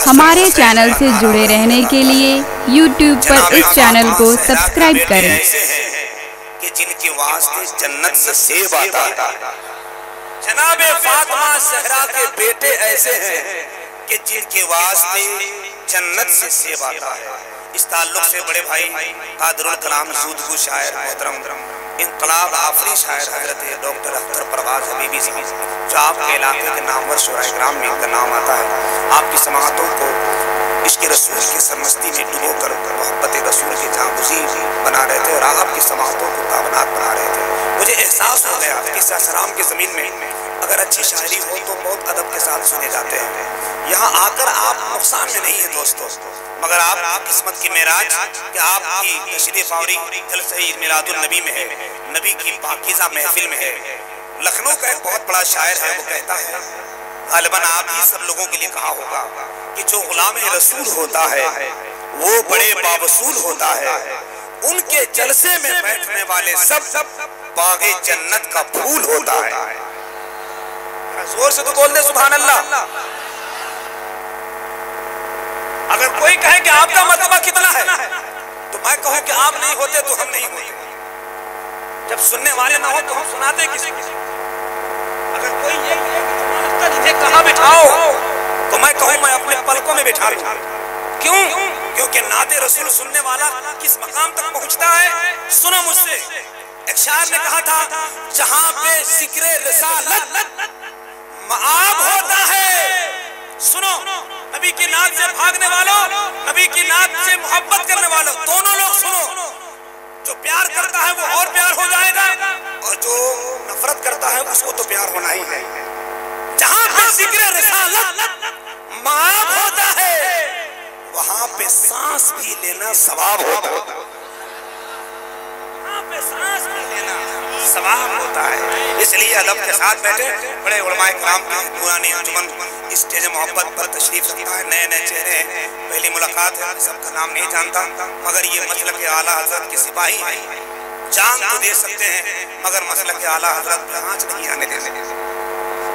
हमारे चैनल से जुड़े रहने के लिए YouTube पर इस चैनल को सब्सक्राइब करें कि जिनके वास्ते जन्नत से सेब आता है। जनाबे फातिमा ज़हरा के बेटे ऐसे हैं कि जिनके वास्ते जन्नत से सेब आता है। इस ताल्लुक से बड़े भाई कादरुल कलाम सूदगू शायर मोहतरम इनकलाब आफरी शायर हजरत डॉक्टर अख्तर परवाज हबीबी साहब, जो आपके इलाके के नामवर शुराए ग्राम में इनका नाम आता है, आपकी समातों को इश्क रसूल की सरमस्ती में डुबो कर मोहब्बत रसूल के जांगुज़ी बना रहे थे और आपकी समातों को ताबनात बना रहे थे। मुझे एहसास हो गया कि सासाराम की ज़मीन में अगर अच्छी शायरी हो तो बहुत अदब के साथ सुने जाते हैं। यहाँ आकर आप नुकसान में नहीं है दोस्तों, मगर आप किस्मत की मेराज कि आपकी तशरीफ आवरी जलसे मिलादुल नबी में है, नबी की पाकीज़ा महफिल में है। लखनऊ का एक बहुत बड़ा शायर है, वो कहता है, गालिबन आप ही सब लोगों के लिए कहा होगा कि जो गुलाम रसूल होता है वो बड़े बावसूल होता है, उनके जलसे में बैठने वाले सब बागे जन्नत का फूल होता है। जोर से तो बोल दे सुभान अल्लाह। अगर कोई कहे कि आपका मर्तबा कितना है तो मैं कहूं कि आप नहीं होते तो हम नहीं होते। जब सुनने वाले ना हो तो हम सुनाते किसी किसी। अगर कोई ये कहाँ बिठाओ तो मैं कहूं मैं अपने पलकों में बिठा लूं। क्यों? क्योंकि नाते रसूल सुनने वाला किस मकाम तक पहुंचता है, सुनो मुझसे। एक शायर ने कहा था, जहां पे जिक्र रिसालत मआब होता है, सुनो, नबी की नात से भागने वालों, नबी की नात से मोहब्बत करने वालों, दोनों लोग सुनो। जो प्यार करता है वो और प्यार हो जाएगा और जो नफरत करता है उसको तो प्यार होना ही है। जहां पे जिक्र रिसालत मआब होता है वहां पे सांस भी लेना सवाब होता है। वहां पे सांस भी लेना सवाब होता है। इसलिए अदब के साथ बैठे बड़े उलमाए किराम की पुरानी अंजुमन स्टेज मोहब्बत पर तशरीफ रखता है। नए नए चेहरे हैं, पहली मुलाकात है, सबका नाम नहीं जानता, मगर ये मसलक के आला हजरत के सिपाही हैं। जान तो दे सकते हैं मगर मसलक के आला हजरत पे आँच नहीं आने दे सकते।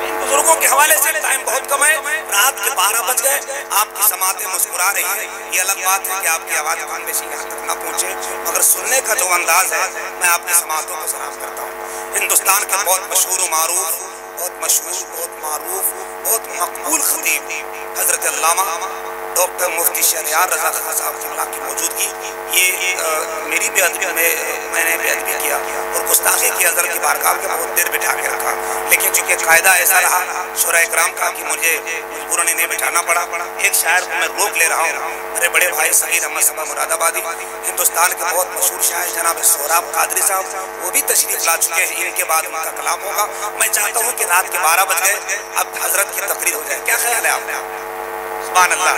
इन बुजुर्गों के हवाले से टाइम बहुत कम है, रात के 12 बज गए, आपकी समातें मुस्कुरा रही है। ये अलग बात है कि आपकी आवाज़ कान बेशी यहाँ तक ना पहुँचे, मगर सुनने का जो अंदाज है, मैं आपकी समातों को सलाम करता हूँ। हिंदुस्तान के बहुत मशहूर मारूफ, बहुत मशहूर, बहुत मारूफ, बहुत मकबूल खतीब हजरत अल्लामा डॉक्टर मुफ्ती शहरयार रज़ा खान साहब की मौजूदगी, ये मेरी बेअदबी में मैंने बेअदबी किया और गुस्ताखी की हजरत की बारगाह के बहुत देर बिठा के रखा। लेकिन चूंकि कायदा ऐसा रहा शुराए किराम का कि मुझे मजबूरन इन्हें बिठाना पड़ा। एक शायर को मैं रोक ले रहा हूँ, मेरे बड़े भाई सगीर अहमद सबा मुरादाबादी, हिंदुस्तान के बहुत मशहूर शायर जनाब सोहराब कादरी साहब, वो भी तशरीफ ला चुके हैं। इनके बाद उनका कलाम होगा। मैं चाहता हूँ कि रात के 12 बज गए, अब हजरत की तकरीर हो जाए। क्या ख्याल है आपने? सुभान अल्लाह।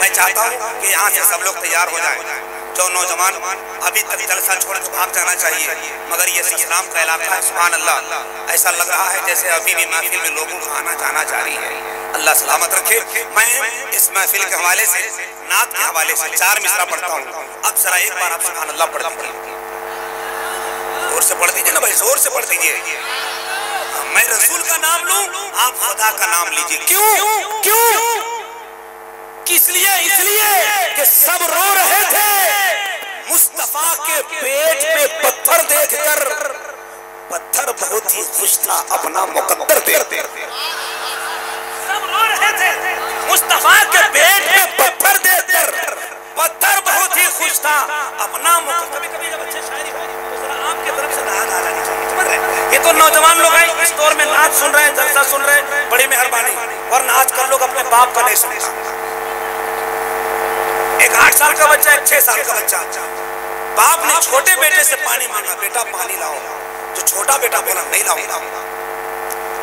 मैं चाहता हूँ कि यहाँ से सब लोग तैयार हो जाएं। जो नौजवान अभी तक जलसा छोड़ के भाग जाना चाहिए, मगर ये इस्लाम का इलाका है। सुभान अल्लाह। ऐसा लग रहा है जैसे अभी भी महफिल में लोगों का आना जाना जारी है। अल्लाह सलामत रखे। मैं इस महफिल के हवाले से, नात के हवाले से 4 मिसरा पढ़ता हूँ। अब जरा एक बार आप सुभान अल्लाह पढ़ दीजिए, जोर से पढ़ दीजिए ना भाई, जोर से पढ़ दीजिए। मैं रसूल का नाम लूं, आप खुदा का नाम लीजिए। क्यों? क्यों? किस लिए? इसलिए कि सब रो रहे थे मुस्तफा के पेट पे पत्थर देखकर। पत्थर बहुत ही खुश था अपना मुकद्दर देखकर। सब रो रहे थे मुस्तफा के पेट पे पत्थर देखकर। पत्थर बहुत ही खुश था अपना मुकद्दर। कभी कभी जब अच्छे शायरी हो तो जरा आपके तरफ से नाद आ जानी चाहिए, समझ रहे? ये तो नौजवान लोग हैं, इस दौर में नाच सुन रहे हैं, जलसा सुन रहे हैं, बड़ी मेहरबानी। वरना आजकल लोग अपने बाप का नहीं सुनता। एक 8 साल का बच्चा, एक 6 साल का बच्चा, बाप ने छोटे बेटे से पानी मांगा, बेटा पानी लाओ। जो छोटा बेटा बोला नहीं लाऊंगा,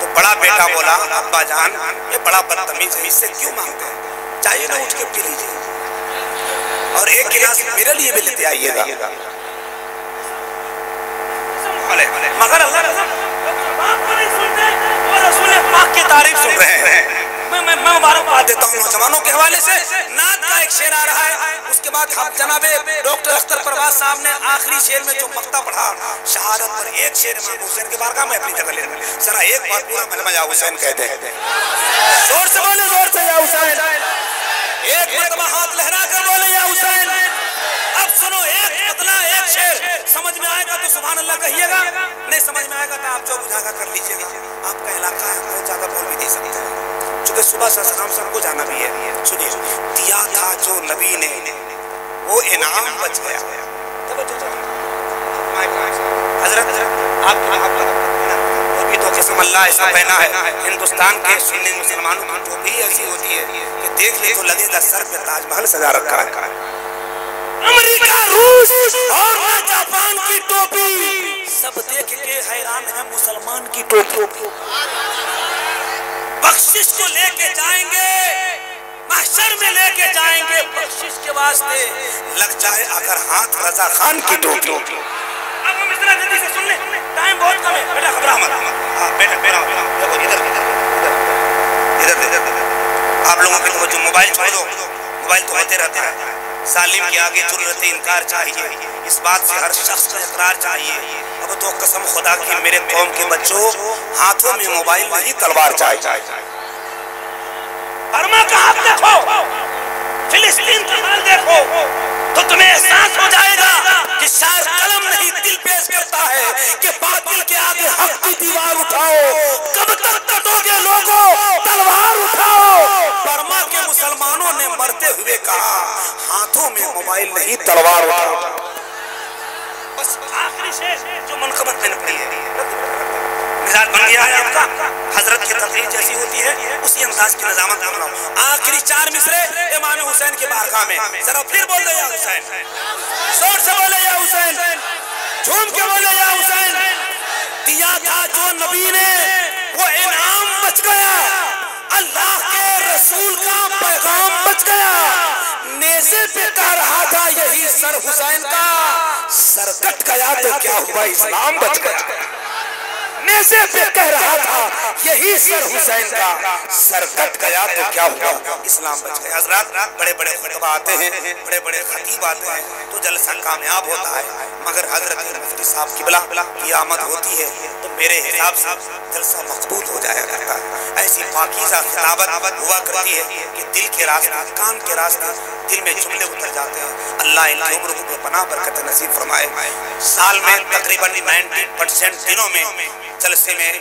तो बड़ा बेटा बोला, अब्बा जान ये बड़ा बदतमीज है, इससे क्यों मांगते हैं? चाहिए ना उठ के पी लीजिए और एक गिलास मेरे लिए भी लेते आइएगा। मगर अल्लाह बाप को नहीं सुनते और रसूल पाक की तारीफ सुन रहे हैं। मैं मुबारकबाद देता हूँ नौजवानों के हवाले से। नात का एक शेर आ रहा है, उसके बाद हम जनाबे डॉक्टर अख्तर परवाज साहब ने आखिरी शेर में जो मक्ता पढ़ा शहादत पर, एक शेर इमाम हुसैन के बारगाह में अपनी जगह ले लूं। जरा एक बार पूरा मलमा या हुसैन कहते हैं, जोर से बोले, जोर से या हुसैन। समझ में आएगा तो सुभान अल्लाह कहिएगा, नहीं समझ में आएगा तो आप जो बुझागा कर लीजिएगा। आपका इलाका है, बहुत ज्यादा बोल भी नहीं सकते, क्योंकि सुबह सलाम सबको जाना भी है। सुनिए, दिया था जो नबी ने वो इनाम बच गया। हजरत आप टोपी तो किस्म अल्लाह ऐसा पहना है, हिंदुस्तान के सुन्नी मुसलमानों की टोपी ऐसी होती है कि देख ले तो लगेगा सर पे ताजमहल सजा रखा है। अमेरिका, रूस और जापान की टोपी सब देख के हैरान है मुसलमान की टोपी। बख्शिश को लेके जाएंगे, महशर में लेके जाएंगे, बख्शिश के वास्ते लग जाए अगर हाथ रजा खान की टोपी। अब हम इतना जल्दी से सुन ले, टाइम बहुत कम है बेटा, घबरा मत। हाँ बेटा देखो इधर इधर इधर इधर आप लोगों के तो जो मोबाइल छोड़ दो, मोबाइल तो होते रहते हैं। सालिम के आगे जुर्रत इनकार चाहिए, इस बात से हर शख्स का इकरार चाहिए। अब तो कसम खुदा की मेरे कौम के बच्चों, हाथों में मोबाइल नहीं तलवार चाहिए। बर्मा का हाथ देखो, फिलिस्तीन का हाल देखो, तो तुम्हें एहसास हो जाएगा कि शायर कलम नहीं दिल पेश करता है कि बातिल के आगे हक की दीवार उठाओ। कब तक कटोगे लोगों, तलवार उठाओ। बर्मा के मुसलमानों ने मरते हुए कहा, हाथों में मोबाइल नहीं तलवार उठाओ। बस आखिरी शेर जो मनकबत में निकली है, मिजाज बन गया है आपका। हजरत की तकरीर जैसी होती है उसी अंदाज की निजामत बनाओ। आखिरी 4 मिसरे इमाम हुसैन के बारगाह में, जरा फिर बोल दो या हुसैन, जोर से बोले या हुसैन, झूम के बोले या हुसैन। दिया था जो नबी ने वो इनाम बच गया, अल्लाह के रसूल का पैगाम बच गया। नेज़े पे कह रहा था यही सर हुसैन का, सर कट गया तो क्या हुआ, इस्लाम बच गया। नेज़े पे कह रहा था यही सर हुसैन का, सर कट गया तो क्या हुआ, इस्लाम बच गया। हज़रात बड़े बड़े खुतबा आते हैं, बड़े बड़े खतीब आते हैं तो जलसा कामयाब होता है, मगर हजरत मुफ्ती साहब की बिला की आमद होती है तो मेरे हिसाब से जलसा मकबूल हो जाया करता है। ऐसी पाकीज़ा खिताबत हुआ करती है कि दिल के रास्ते, कान के रास्ते दिल में जुमले उतर जाते हैं। अल्लाह इनकी उम्र को पनाह बरकत नसीब फरमाए। साल में तकरीबन 90% दिनों में जलसे में,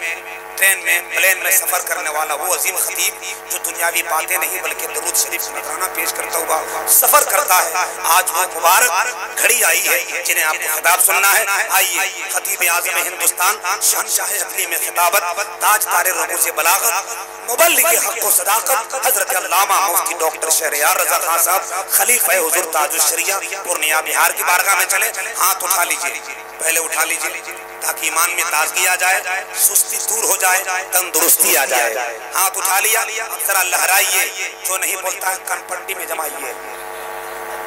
ट्रेन में, प्लेन में सफर करने वाला वो अजीम खतीब जो दुनियावी बातें नहीं बल्कि दरूद शरीफ से नजराना पेश करता हुआ सफर करता है। आज वो मुबारक घड़ी आई है जिन्हें आपको खिताब सुनना है। आइए, खतीब आज़म हिंदुस्तान, शहंशाह अदली में खिताबत, ताज तारे रूह से बलागत, मुबल्लिग हक़ व सदाकत हजरत अल्लामा मुफ्ती डॉक्टर शहरयार रज़ा खान साहब, खलीफा हुज़ूर ताजुश शरिया, पूर्णिया बिहार की बारगाह में चले। हाथ उठा लीजिए, पहले उठा लीजिए ताकि ईमान में ताजगी आ जाए, सुस्ती दूर हो जाए, तंदुरुस्ती आ जाए। हाथ उठा लिया, अब जरा लहराइए, जो नहीं बोलता है कनपट्टी में जमाइए।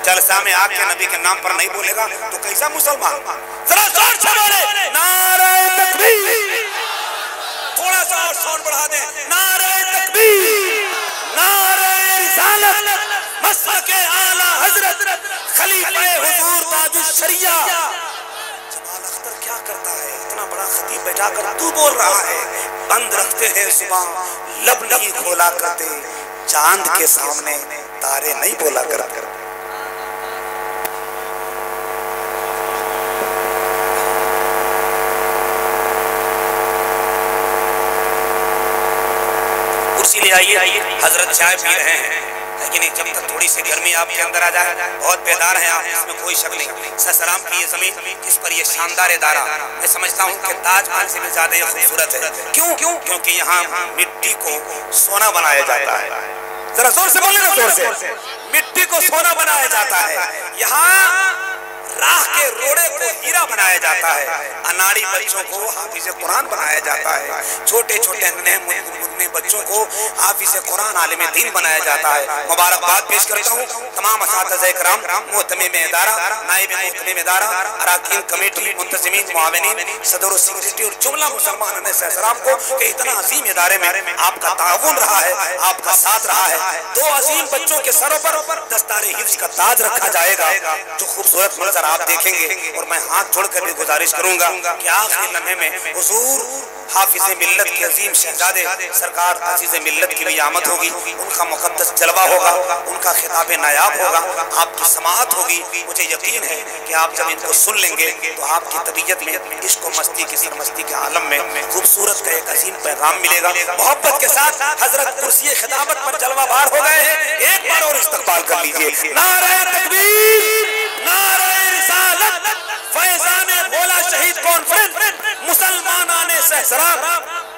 जलसा में आके नबी के नाम पर नहीं बोलेगा तो कैसा मुसलमान। जरा जोर से बोले नारे तकबीर, थोड़ा सा और साउंड बढ़ा दे, नारे तकबीर, नारे रिसालत, मसलके आला हजरत खलीफा हुजूर ताजुश शरिया। क्या करता है, इतना बड़ा खतीब बैठा कर तू बोल रहा है। बंद रखते हैं सुबह, लब नहीं खोला करते, चांद के सामने तारे नहीं बोला करते। कुर्सी ले आइए, हजरत चाय पी रहे हैं, लेकिन जब तक थोड़ी सी गर्मी आपके अंदर आ जाए, बहुत बेदार हैं आप, इसमें कोई शक नहीं। ससराम की ये जमीन जिस पर ये शानदार इदारा, मैं समझता हूँ कि ताजमहल से भी ज्यादा ये खूबसूरत है। क्यों? क्योंकि यहाँ मिट्टी को सोना बनाया जाता है। जरा जोर से बोले ना, जोर से। मिट्टी को सोना बनाया जाता है। यहाँ राह के रोड़े को हीरा बनाया जाता है, अनाड़ी बच्चों को हाफिज़े कुरान बनाया जाता है, छोटे छोटे नन्हे बच्चों को हाफिज़े कुरान आलिम दीन बनाया जाता है। मुबारकबाद पेश करता हूँ तमाम असातिज़ा इकराम, मोहतमिम इदारा, नाइब मोहतमिम इदारा, अराकीन कमेटी, मुंतज़िमीन, मुआविनीन, सदर सेक्रेटरी और जुमला मुसलमान सहसराम को कि इतना अजीम इदारे में आपका ताउन रहा है, आपका साथ रहा है। 2 अजीम बच्चों के सरों पर दस्तारे हिफ्ज़ का ताज रखा जाएगा, जो खूबसूरत मंजर आप देखेंगे। और मैं हाथ जोड़कर भी गुजारिश करूंगा कि आखिरी लम्हे में हुजूर हाफिज मिल्लत के अजीम शहजादे सरकार अजीज मिल्लत की भी आमद होगी, उनका मुक़द्दस जलवा होगा, उनका खिताब नायाब होगा, आपकी समाअत होगी। मुझे यकीन है कि आप जब इनको सुन लेंगे तो आपकी तबीयत में इश्क मस्ती की सरमस्ती के आलम में खूबसूरत का एक अजीम पैगाम मिलेगा। मोहब्बत के साथ हजरत कुर्सी खिताबत पर जलवा बार हो गए हैं, एक बार और इस्तकबाल कर लीजिए। नारे तकबीर, नारे रिसालत, फैज़ाने भोला शहीद कॉन्फ्रेंस, मुसलमानाने सहसराब।